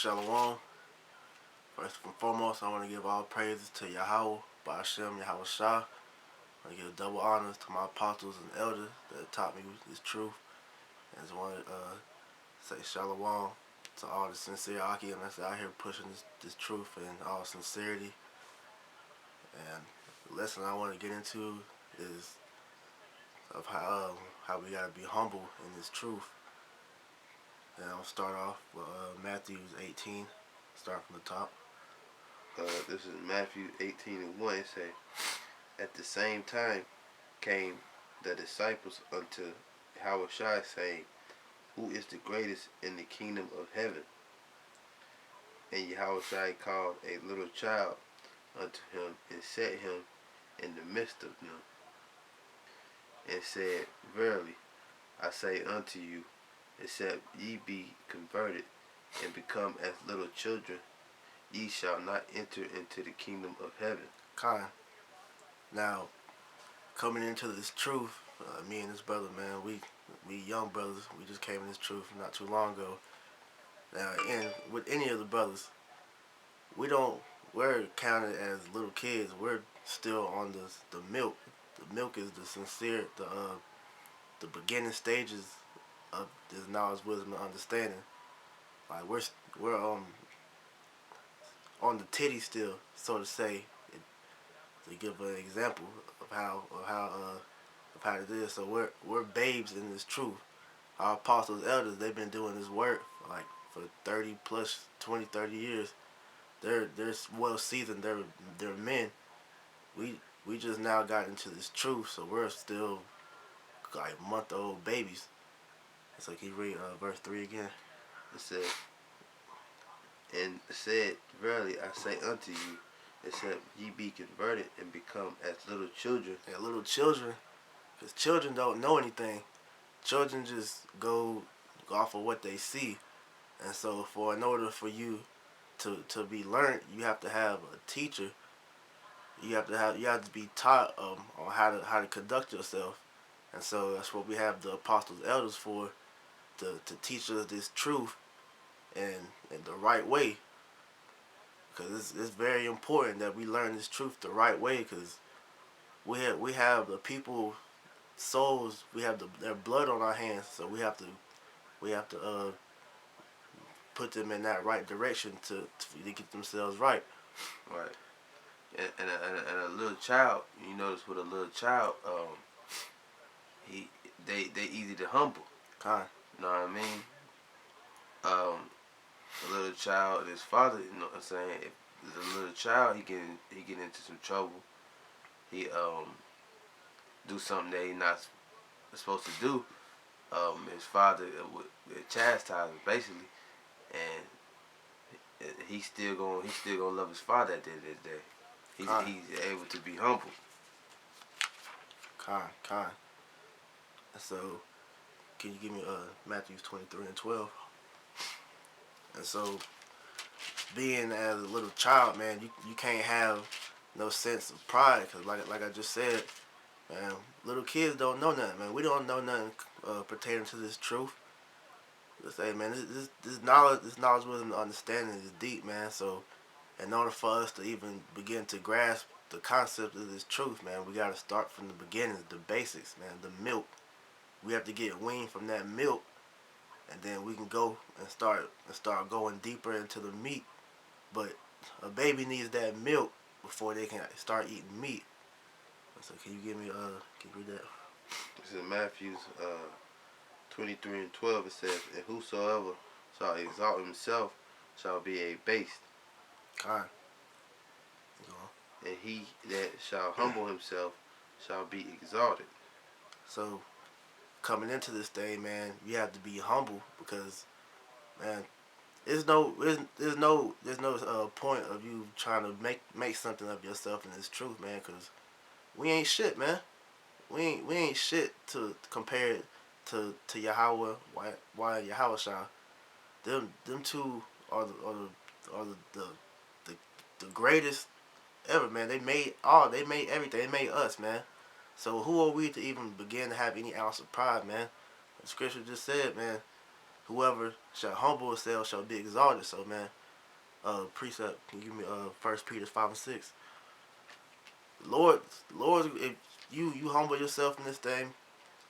Shalom. First and foremost, I want to give all praises to Yahawah, Bahasham, Yahawashi. I want to give double honors to my apostles and elders that taught me this truth. And I just want to say Shalom to all the sincere Aki that's out here pushing this truth in all sincerity. And the lesson I want to get into is of how we gotta be humble in this truth. And I'll start off with Matthew 18. Start from the top. This is Matthew 18:1. It say, at the same time came the disciples unto Yahawashi, saying, who is the greatest in the kingdom of heaven? And Yahawashi called a little child unto him, and set him in the midst of them, and said, verily, I say unto you, except ye be converted, and become as little children, ye shall not enter into the kingdom of heaven. Now, coming into this truth, me and this brother, man, we young brothers, we just came in this truth not too long ago. Now, and with any of the brothers, we're counted as little kids. We're still on the milk. The milk is the beginning stages of this knowledge, wisdom, and understanding. Like we're on the titty still, so to say, to give an example of how it is. So we're babes in this truth. Our apostles, elders, they've been doing this work like for 30 plus 20, 30 years. They're well seasoned. They're men. We just now got into this truth, so we're still like month-old babies. So can you read verse 3 again? It said, and said, verily I say unto you, except ye be converted and become as little children. Yeah, little children, because children don't know anything. Children just go off of what they see. And so in order for you to be learned, you have to have a teacher. You have to be taught on how to conduct yourself. And so that's what we have the apostles, elders for, to teach us this truth in the right way. Because it's very important that we learn this truth the right way, because we have the people souls, we have their blood on our hands, so we have to put them in that right direction to get themselves right. Right. And a little child, you notice with a little child, they easy to humble. You know what I mean? A little child, his father, you know what I'm saying? If the little child, he get into some trouble. He do something that he not supposed to do. His father would chastise him basically, and he's still gonna love his father at the end of the day. He's able to be humble. So, can you give me Matthew 23:12? And so, being as a little child, man, you can't have no sense of pride, because like I just said, man, little kids don't know nothing, man. We don't know nothing pertaining to this truth. Let's say, man, this knowledge, wisdom, and understanding is deep, man. So, in order for us to even begin to grasp the concept of this truth, man, we got to start from the beginnings, the basics, man, the milk. We have to get weaned from that milk, and then we can go and start going deeper into the meat. But a baby needs that milk before they can start eating meat. So can you give me can you read that? This is Matthew 23:12. It says, and whosoever shall exalt himself shall be abased. And he that shall humble himself shall be exalted. So, coming into this day, man, you have to be humble, because, man, there's no point of you trying to make something of yourself in this truth, man, because we ain't shit, man. We ain't shit to compare it to Yahawah, why Yahawashi. Them two are the greatest ever, man. They made everything. They made us, man. So who are we to even begin to have any ounce of pride, man? The scripture just said, man, whoever shall humble himself shall be exalted. So man, precept, can you give me 1 Peter 5 and 6? Lord, if you humble yourself in this thing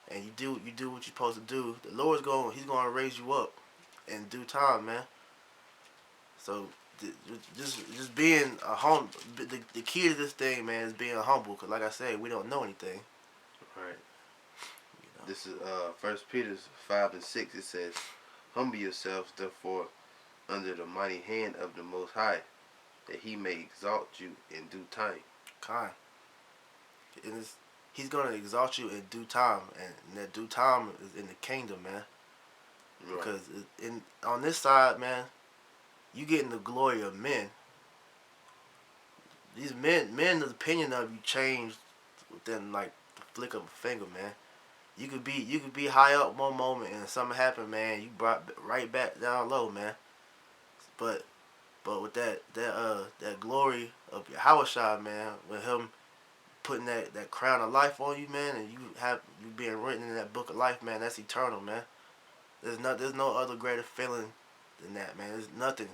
and you do what you're supposed to do, the Lord's he's gonna raise you up in due time, man. So just being a hum, the key to this thing, man, is being humble. Cause like I said, we don't know anything. Right. You know? This is 1 Peter 5 and 6. It says, "Humble yourselves, therefore, under the mighty hand of the Most High, that He may exalt you in due time." Kind. And he's gonna exalt you in due time, and that due time is in the kingdom, man. Right. Because on this side, man, you getting the glory of men. These men's opinion of you changed within like the flick of a finger, man. You could be high up one moment and something happened, man. You brought right back down low, man. But with that glory of Yahawashi, man, with him putting that crown of life on you, man, and you being written in that book of life, man, that's eternal, man. There's no other greater feeling than that, man. There's nothing,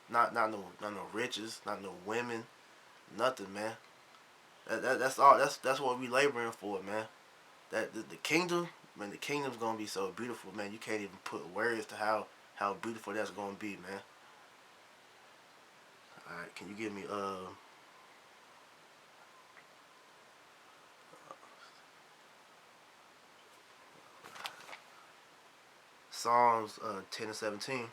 not no riches, not no women, nothing, man. That's all. That's what we laboring for, man. That the kingdom, man. The kingdom's gonna be so beautiful, man. You can't even put words to how beautiful that's gonna be, man. All right, can you give me Psalms 10 and 17?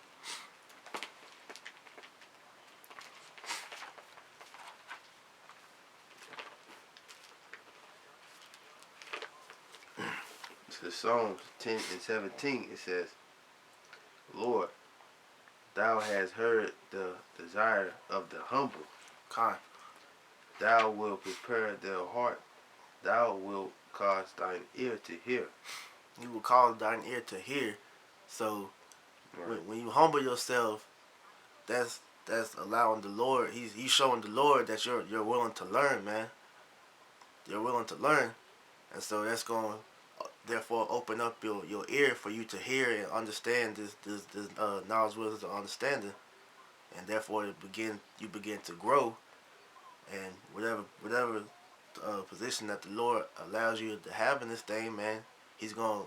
The Psalms 10 and 17. It says, "Lord, Thou hast heard the desire of the humble. Kind. Thou wilt prepare their heart. Thou wilt cause thine ear to hear." You will cause thine ear to hear. So Right. when you humble yourself, that's allowing the Lord. He's showing the Lord that you're willing to learn, man. You're willing to learn, and so that's going to therefore open up your ear for you to hear and understand this knowledge, wisdom, and understanding, and therefore you begin to grow, and whatever position that the Lord allows you to have in this thing, man, he's gonna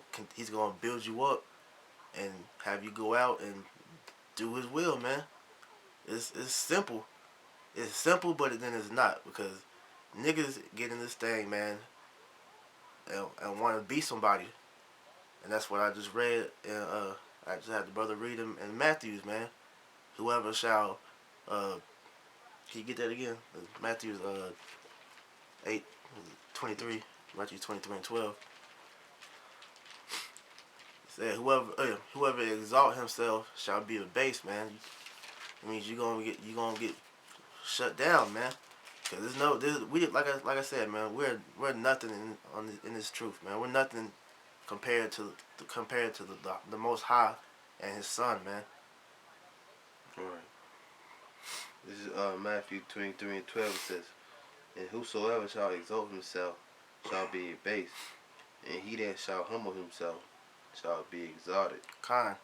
build you up and have you go out and do His will, man. It's simple. It's simple, but then it's not, because niggas get in this thing, man, and want to be somebody, and that's what I just read. And I just had the brother read him in Matthew's, man. Whoever shall, can you get that again? Matthew's 8:23, Matthew 23 and 12. It said whoever exalt himself shall be abased, man. It means you gonna get shut down, man. Cause we like I said, man. We're nothing in this truth, man. We're nothing compared to the Most High and His Son, man. Right. This is Matthew 23 and 12. It says, "And whosoever shall exalt himself shall be abased, and he that shall humble himself shall be exalted." Kind.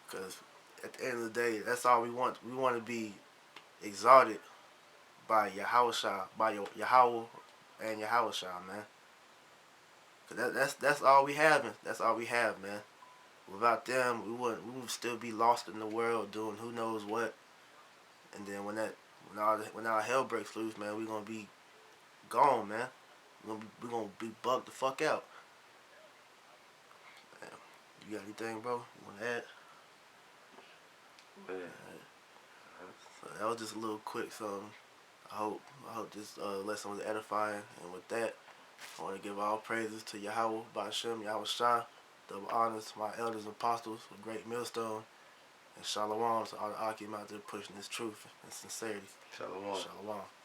Cause at the end of the day, that's all we want. We want to be exalted by Yahawashi, by Yahawah and Yahawashi, man. Cause that's all we have. That's all we have, man. Without them, we would still be lost in the world doing who knows what. And then when our hell breaks loose, man, we gonna be gone, man. We gonna be bugged the fuck out. Man, you got anything, bro? You wanna add? Man. So that was just a little quick something. I hope this lesson was edifying. And with that, I want to give all praises to Yahawah, Bahasham, Yahawashi, double honors to my elders and apostles of Greatmillstone, and Shalom to all the Akim out there pushing this truth and sincerity. Shalom. Shalom.